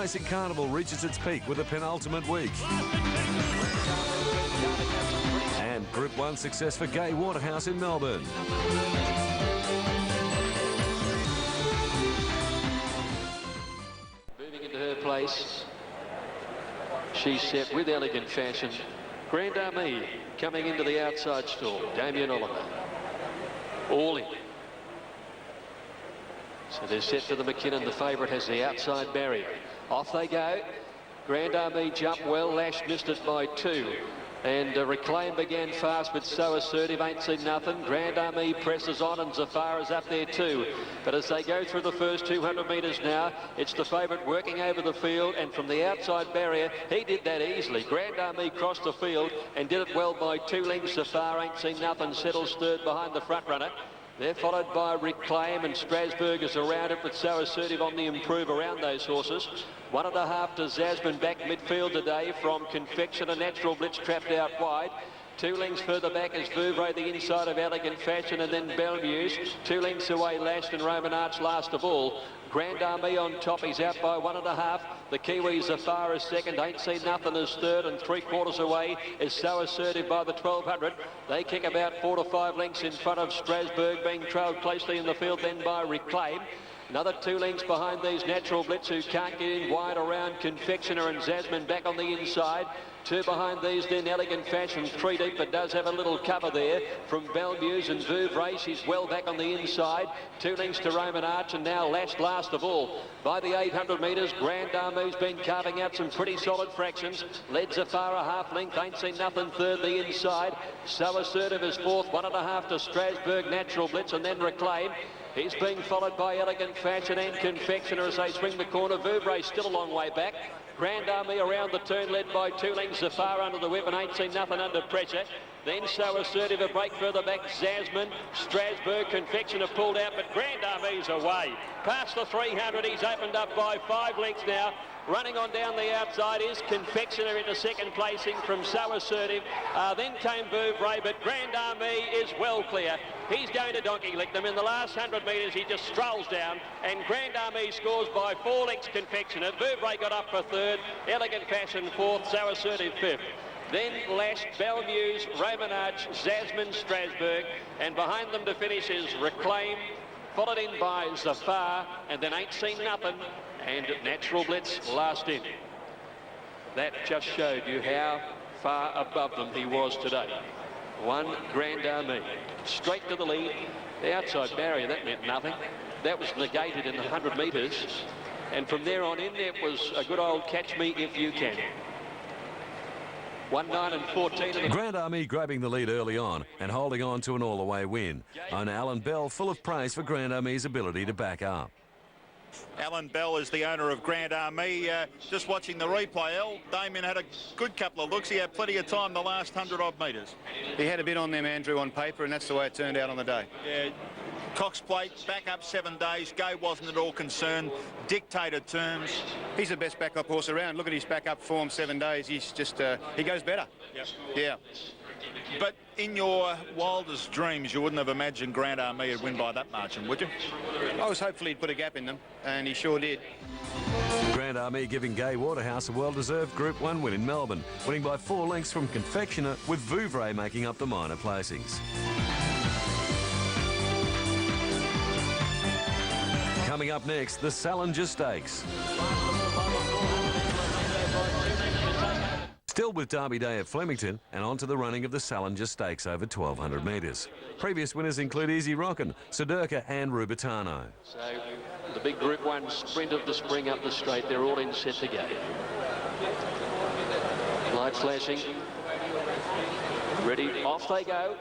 Racing Carnival reaches its peak with the penultimate week. And Group 1 success for Gay Waterhouse in Melbourne. Moving into her place, she's set with elegant fashion. Grand Army coming into the outside stall. Damien Oliver. All in. So they're set for the Mackinnon. The favourite has the outside barrier. Off they go. Grand Army jumped well. Lash missed it by 2. And Reclaim began fast, but So Assertive ain't seen nothing. Grand Army presses on, and Zafara's up there too. But as they go through the first 200 metres now, it's the favourite working over the field, and from the outside barrier, he did that easily. Grand Army crossed the field and did it well by 2 lengths. Zafara ain't seen nothing, settles third behind the front runner. They're followed by Reclaim, and Strasbourg is around it, but So Assertive on the improve around those horses. 1.5 to Zasmine back midfield today from Confectioner. Natural Blitz trapped out wide. 2 lengths further back is Vouvray, the inside of Elegant Fashion, and then Belmuse. 2 lengths away, Lashed and Roman Arch last of all. Grand Army on top, he's out by 1.5. The Kiwi Zafara is second, Ain't Seen Nothing is third, and 3/4 away is So Assertive by the 1200. They kick about 4 to 5 lengths in front of Strasbourg, being trailed closely in the field then by Reclaim. Another 2 lengths behind these Natural Blitz, who can't get in wide around Confectioner and Zasmine back on the inside. 2 behind these then Elegant Fashion, 3 deep, but does have a little cover there from Belmuse and Vouvray. She's well back on the inside. 2 lengths to Roman Arch, and now Lashed last of all. By the 800 metres, Grand Army's been carving out some pretty solid fractions. Led Zafara half length, Ain't Seen Nothing third the inside. So Assertive is fourth, 1.5 to Strasbourg, Natural Blitz, and then Reclaim. He's being followed by Elegant Fashion and Confectioner as they swing the corner. Vouvray still a long way back. Grand Army around the turn, led by 2 lengths. Zafara under the whip and Ain't Seen Nothing under pressure. Then So Assertive, a break further back. Zasmine, Strasbourg, Confectioner pulled out, but Grand Army's away. Past the 300, he's opened up by 5 lengths now. Running on down the outside is Confectioner into second placing from So Assertive. Then came Vouvray, but Grand Army is well clear. He's going to donkey lick them. In the last 100 metres, he just strolls down, and Grand Army scores by 4 lengths Confectioner. Vouvray got up for third, Elegant Fashion fourth, So Assertive fifth. Then Lashed, Belmuse, Roman Arch, Zasmine, Strasbourg, and behind them to finish is Reclaim, followed in by Zafar, and then Ain't Seen Nothing, and Natural Blitz last in. That just showed you how far above them he was today. 1 Grand Army, straight to the lead. The outside barrier, that meant nothing. That was negated in the 100 metres, and from there on in, it was a good old catch me if you can. 1, 9 and 14. Grand Army grabbing the lead early on and holding on to an all-the-way win. Owner Alan Bell full of praise for Grand Army's ability to back up. Alan Bell is the owner of Grand Army. Just watching the replay, Damien had a good couple of looks. He had plenty of time the last 100-odd metres. He had a bit on them, Andrew, on paper, and that's the way it turned out on the day. Yeah. Cox Plate, back up 7 days. Go wasn't at all concerned. Dictated terms. He's the best backup horse around. Look at his backup form, 7 days. He's just, he goes better. Yep. Yeah. But in your wildest dreams, you wouldn't have imagined Grand Army would win by that margin, would you? I was hopeful he'd put a gap in them, and he sure did. Grand Army giving Gay Waterhouse a well-deserved Group 1 win in Melbourne, winning by 4 lengths from Confectioner, with Vouvray making up the minor placings. Coming up next, the Salinger Stakes. Still with Derby Day at Flemington, and on to the running of the Salinger Stakes over 1,200 metres. Previous winners include Easy Rockin', Suderka and Rubitano. So the big Group 1 sprint of the spring up the straight, they're all in set to go. Light flashing. Ready, off they go.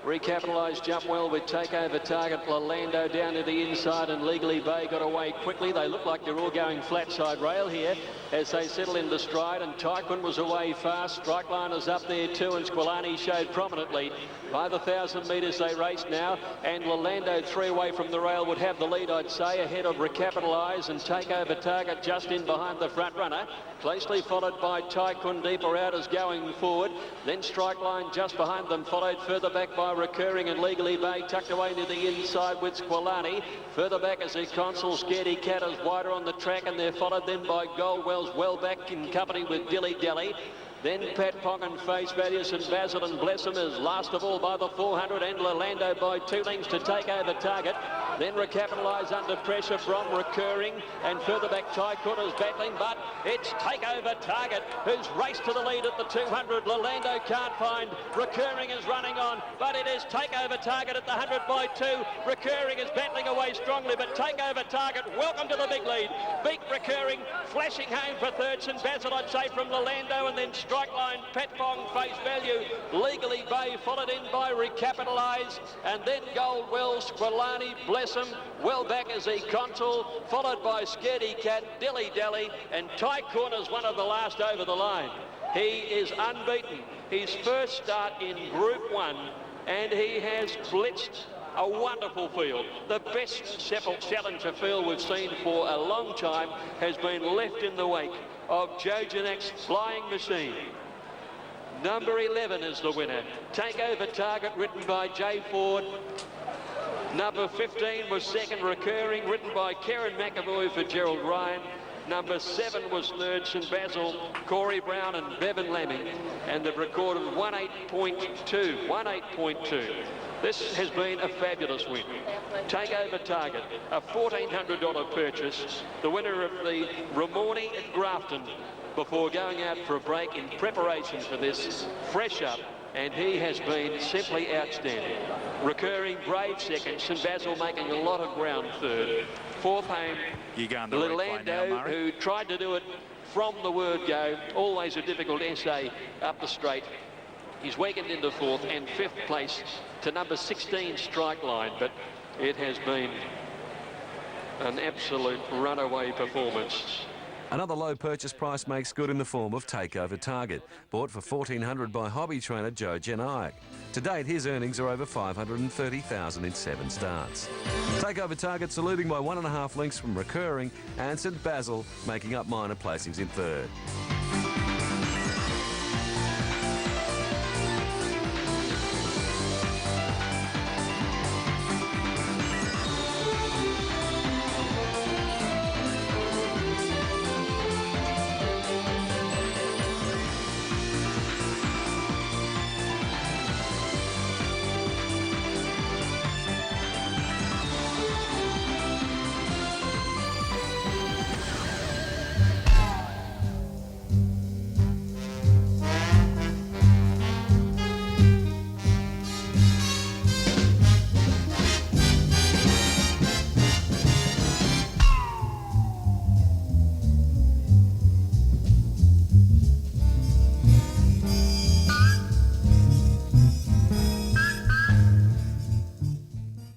Recapitalised jump well with takeover target Lalando down to the inside, and Legally Bay got away quickly. They look like they're all going flat side rail here. as they settle into stride, and Tycoon was away fast. Strike Line is up there too, and Squilani showed prominently. By the 1,000 metres they race now, and Lolando 3 away from the rail would have the lead, I'd say, ahead of Recapitalise and Take Over Target just in behind the front runner. Closely followed by Tycoon, deeper out is going forward. Then Strike Line just behind them, followed further back by Recurring and Legally Bay, tucked away to the inside with Squilani. Further back as the Consul Scaredy Cat is wider on the track, and they're followed then by Goldwell's well back in company with Dilly Dally. Then Pat Pong and Face Value, St Basil and Blessum is last of all by the 400, and Lolando by 2 lengths to Take Over Target. Then Recapitalise under pressure from Recurring, and further back Tycoon is battling, but it's Take Over Target who's raced to the lead at the 200. Lolando can't find. Recurring is running on, but it is Take Over Target at the 100 by 2. Recurring is battling away strongly, but Take Over Target, welcome to the big lead. Beat Recurring, flashing home for third. St Basil, I'd say, from Lolando, and then Strike Line, Pat Pong, Face Value, Legally Bay, followed in by Recapitalise, and then Goldwell, Squilani, Blessum, well back as the Consul, followed by Scaredy Cat, Dilly Dally, and Tycoon is one of the last over the line. He is unbeaten. His first start in Group 1, and he has blitzed a wonderful field. The best Seppelt Salinger field we've seen for a long time has been left in the wake of Joe Janak's Flying Machine. Number 11 is the winner. Take Over Target, written by Jay Ford. Number 15 was second, Recurring, written by Karen McAvoy for Gerald Ryan. Number 7 was third, St Basil, Corey Brown and Bevan Lamming, and they've recorded 18.2. This has been a fabulous win. Take Over Target, a $1,400 purchase, the winner of the Ramornie at Grafton, before going out for a break in preparation for this fresh up, and he has been simply outstanding. Recurring, brave second, St Basil making a lot of ground third. Fourth home, Lolando, who tried to do it from the word go, always a difficult essay up the straight. He's weakened into fourth, and fifth place to number 16, Strike Line, but it has been an absolute runaway performance. Another low purchase price makes good in the form of Take Over Target, bought for $1,400 by hobby trainer Joe Janayek. To date, his earnings are over $530,000 in 7 starts. Take Over Target saluting by 1.5 lengths from Recurring, and St Basil making up minor placings in third.